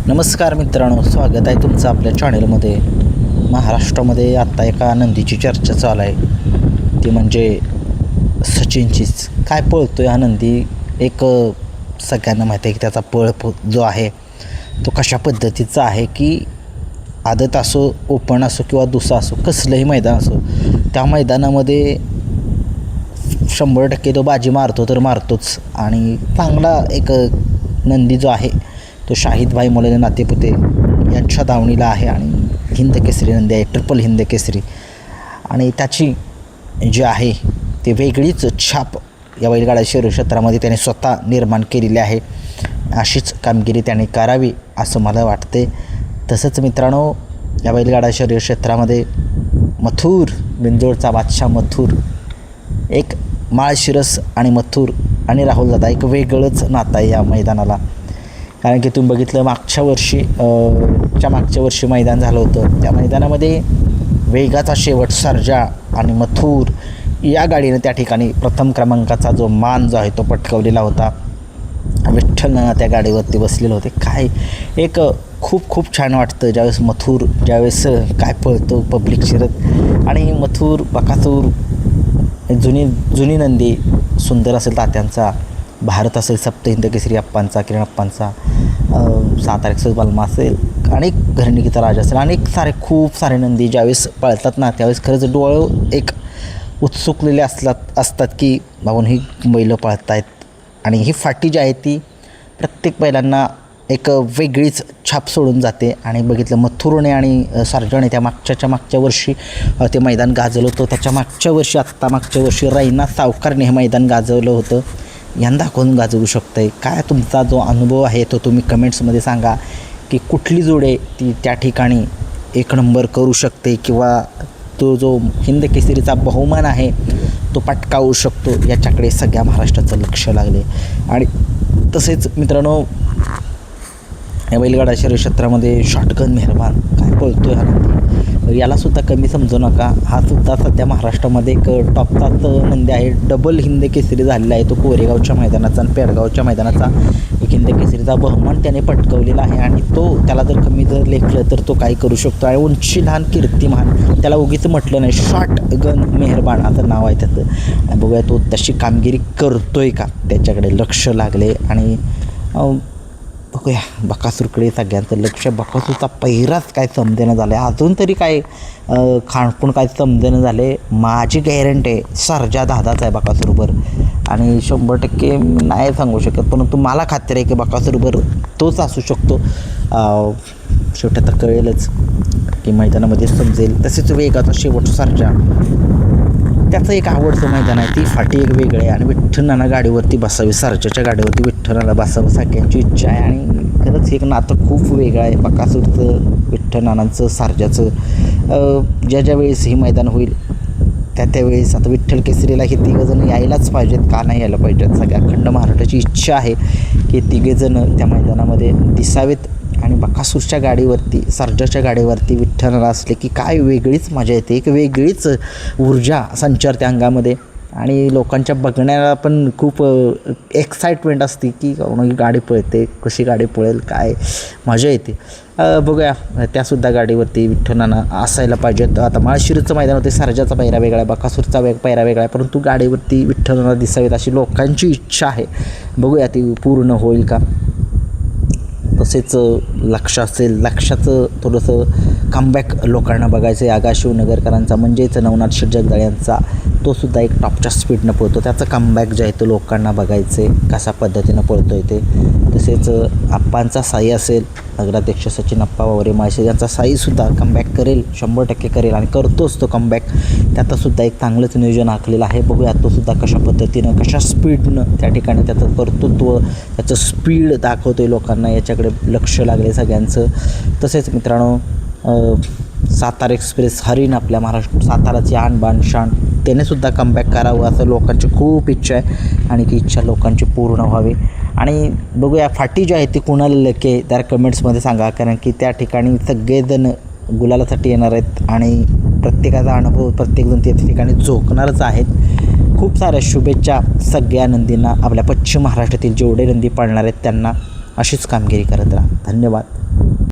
नमस्कार मित्रांनो, स्वागत आहे तुमचं आपल्या चॅनलमध्ये. महाराष्ट्रामध्ये आत्ता एका नंदीची चर्चा चालू आहे, ती म्हणजे सचिनचीच. काय पळतो हा नंदी, एक सगळ्यांना माहिती आहे की त्याचा पळ जो आहे तो कशा पद्धतीचा आहे की आदत असो, ओपन असो किंवा दुसरा असो, कसलंही मैदान असो, त्या मैदानामध्ये 100% तो बाजी मारतो तर मारतोच. आणि चांगला एक नंदी जो आहे तो शाहिद भाई मोलाने नातेपुते यांच्या दावणीला आहे आणि हिंद केसरी नंदी आहे, ट्रिपल हिंद केसरी. आणि त्याची जी आहे ती वेगळीच छाप या बैलगाडा शरीर क्षेत्रामध्ये त्याने स्वतः निर्माण केलेली आहे. अशीच कामगिरी त्याने करावी असं मला वाटते. तसंच मित्रांनो, या बैलगाडा शरीर क्षेत्रामध्ये मथुर, बिंजोडचा बादशाह मथुर, एक माळशिरस आणि मथुर आणि राहुल दादा एक वेगळंच नातं आहे या मैदानाला. कारण की तुम्ही बघितलं मागच्या वर्षी मैदान झालं होतं, त्या मैदानामध्ये वेगाचा शेवट सर्जा आणि मथुर या गाडीनं त्या ठिकाणी प्रथम क्रमांकाचा जो मान जो आहे तो पटकावलेला होता. विठ्ठलनाना त्या गाडीवरती बसलेले होते. काय एक खूप छान वाटतं ज्यावेळेस मथुर काय पळतो पब्लिक शिरत. आणि मथुर, बकासूर, जुनी नंदी, सुंदर असेल तात्यांचा, भारत असेल सप्तहिंद केसरी अप्पांचा, किरण अप्पांचा, 7 तारखेचा बलमा असेल, अनेक घरणिकीचा राजा असेल, अनेक खूप सारे नंदी ज्यावेळेस पळतात ना त्यावेळेस खरंच डोळं एक उत्सुकलेले असतात की बाबून ही बैलं पळत आहेत. आणि ही फाटी जी आहे ती प्रत्येक बैलांना एक वेगळीच छाप सोडून जाते. आणि बघितलं मथुरने आणि सर्जाने त्या मागच्या वर्षी ते मैदान गाजवलं होतं. त्याच्या मागच्या वर्षी रैना सावकारने हे मैदान गाजवलं होतं. यंदा कोण गाजवू शकतं आहे? काय तुमचा जो अनुभव आहे तो तुम्ही कमेंट्समध्ये सांगा की कुठली जोडे ती त्या ठिकाणी एक नंबर करू शकते किंवा तो जो हिंद केसरीचा बहुमान आहे तो पटकावू शकतो. याच्याकडे सगळ्या महाराष्ट्राचं लक्ष लागले. आणि तसेच मित्रांनो, या बैलगाडा शरीर क्षेत्रामध्ये शॉटगन मेहरबान काय पळतो हा नंदी, यालासुद्धा कमी समजू नका. हा सुद्धा सध्या महाराष्ट्रामध्ये एक टॉपचाच नंदी आहे. डबल हिंद केसरी झालेला आहे तो. कोरेगावच्या मैदानाचा आणि पेडगावच्या मैदानाचा एक हिंद केसरीचा बहुमान त्याने पटकवलेला आहे. आणि त्याला जर कमी लेखलं तर तो काय करू शकतो. आणि उंची लहान कीर्तिमान, त्याला उगीच म्हटलं नाही, शॉटगन मेहरबान असं नाव आहे त्याचं. आणि बघूया तो तशी कामगिरी करतोय का, त्याच्याकडे लक्ष लागले. आणि बघूया बकासूरकडे सगळ्यांचं लक्ष. बकासूरचा पहिराच काय समजेनं झालं आहे अजून तरी, काय खाणपून काय समजेनं झाले. माझी गॅरंटी आहे सर्जा दादाचा आहे बकासूरवर. आणि 100% नाही सांगू शकत, परंतु मला खात्री आहे की बकासूरवर तोच असू शकतो. शेवटी आता कळेलच की मैदानामध्ये समजेल. तसेच वेगाचा शेवट सर्जा, त्याचं एक आवडतं मैदान आहे. ती फाटी एक वेगळी आहे. आणि विठ्ठलनाना गाडीवरती बसावी, सर्जाच्या गाडीवरती विठ्ठलनाला बसावं सगळ्यांची इच्छा आहे. आणि खरंच एक नातं खूप वेगळं आहे बकासूरचं, विठ्ठलनानांचं, सर्जाचं. ज्या वेळेस ही मैदान होईल त्यावेळेस आता विठ्ठल केसरीला हे तिघंजण यायलाच पाहिजेत, का नाही यायला पाहिजेत. सगळ्या अखंड महाराष्ट्राची इच्छा आहे की तिघेजणं त्या मैदानामध्ये दिसावेत. आणि बकासूरच्या गाडीवरती, सर्जाच्या गाडीवरती विठ्ठलनाना असले की काय वेगळीच मजा येते, एक वेगळीच ऊर्जा संचारते अंगामध्ये. आणि लोकांच्या बघण्याला पण खूप एक्साइटमेंट असते की ही गाडी पळते, कशी गाडी पळेल, काय मजा येते. बघूया त्यासुद्धा गाडीवरती विठ्ठलनाना असायला पाहिजेत. आता माळशिरसचं मैदान होते, सर्जाचा पायरा वेगळा आहे, बकासूरचा पायरा वेगळा आहे, परंतु गाडीवरती विठ्ठलनाना दिसावेत अशी लोकांची इच्छा आहे. बघूया ती पूर्ण होईल का. तसेच लक्षाचं थोडंसं कमबॅक लोकांना बघायचं आहे. आगा शिवनगरकरांचा म्हणजेच नवनाथ शेठ जगदाळे यांचा, तो सुद्धा एक टॉपच्या स्पीडनं पळतो. त्याचं कमबॅक जे आहे तो लोकांना बघायचं आहे, कशा पद्धतीनं पळतो आहे ते. तसेच आप्पांचा साई असेल, नगराध्यक्ष सचिन आप्पा वावरे माळशे यांचा साईसुद्धा कमबॅक करेल, 100% करेल आणि करतोच तो कमबॅक. त्यातंसुद्धा एक चांगलंच नियोजन आखलेलं आहे. बघूया तो सुद्धा कशा पद्धतीनं, कशा स्पीडनं त्या ठिकाणी त्याचं कर्तृत्व, त्याचं स्पीड दाखवतो आहे लोकांना, याच्याकडे लक्ष लागले सगळ्यांचं. तसेच मित्रांनो, सातारा एक्सप्रेस हरीण, आपल्या महाराष्ट्र साताराची आन बान शान, त्यानेसुद्धा कमबॅक करावं असं लोकांची खूप इच्छा आहे. आणि ती इच्छा लोकांची पूर्ण व्हावी. आणि बघूया फाटी जी आहे ती कुणाला लके त्या कमेंट्समध्ये सांगा, कारण की त्या ठिकाणी सगळेजण गुलालासाठी येणार आहेत आणि प्रत्येकाचा अनुभव प्रत्येकजण त्या ठिकाणी झोकणारच आहेत. खूप साऱ्या शुभेच्छा सगळ्या नंदींना. आपल्या पश्चिम महाराष्ट्रातील जेवढे नंदी पाळणार आहेत त्यांना अशीच कामगिरी करत राहा. धन्यवाद.